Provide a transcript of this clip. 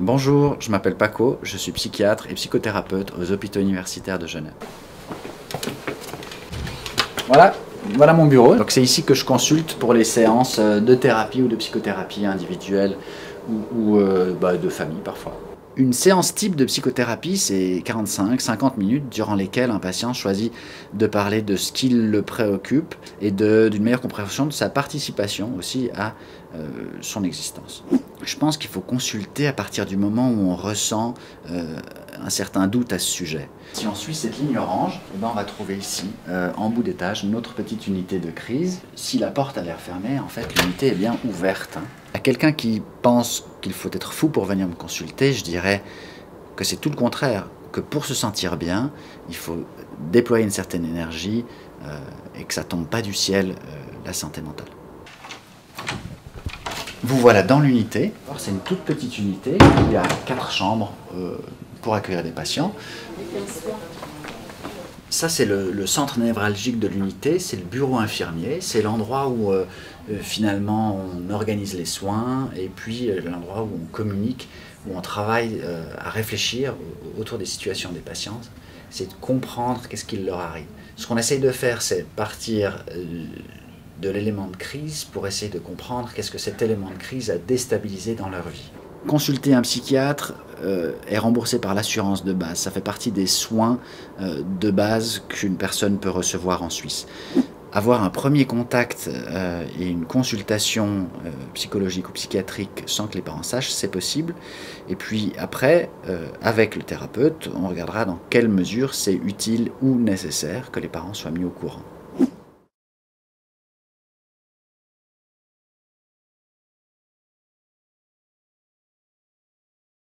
Bonjour, je m'appelle Paco, je suis psychiatre et psychothérapeute aux hôpitaux universitaires de Genève. Voilà mon bureau. Donc c'est ici que je consulte pour les séances de thérapie ou de psychothérapie individuelle ou de famille parfois. Une séance type de psychothérapie, c'est 45-50 minutes durant lesquelles un patient choisit de parler de ce qui le préoccupe et d'une meilleure compréhension de sa participation aussi à son existence. Je pense qu'il faut consulter à partir du moment où on ressent un certain doute à ce sujet. Si on suit cette ligne orange, on va trouver ici, en bout d'étage, notre petite unité de crise. Si la porte a l'air fermée, en fait, l'unité est bien ouverte. À quelqu'un qui pense qu'il faut être fou pour venir me consulter, je dirais que c'est tout le contraire, que pour se sentir bien, il faut déployer une certaine énergie et que ça ne tombe pas du ciel, la santé mentale. Vous voilà dans l'unité. C'est une toute petite unité, il y a 4 chambres pour accueillir des patients. Ça, c'est le centre névralgique de l'unité, c'est le bureau infirmier, c'est l'endroit où finalement on organise les soins et puis l'endroit où on communique, où on travaille à réfléchir autour des situations des patients, c'est de comprendre qu'est-ce qui leur arrive. Ce qu'on essaye de faire, c'est partir de l'élément de crise pour essayer de comprendre qu'est-ce que cet élément de crise a déstabilisé dans leur vie. Consulter un psychiatre est remboursé par l'assurance de base. Ça fait partie des soins de base qu'une personne peut recevoir en Suisse. Avoir un premier contact et une consultation psychologique ou psychiatrique sans que les parents sachent, c'est possible. Et puis après, avec le thérapeute, on regardera dans quelle mesure c'est utile ou nécessaire que les parents soient mis au courant.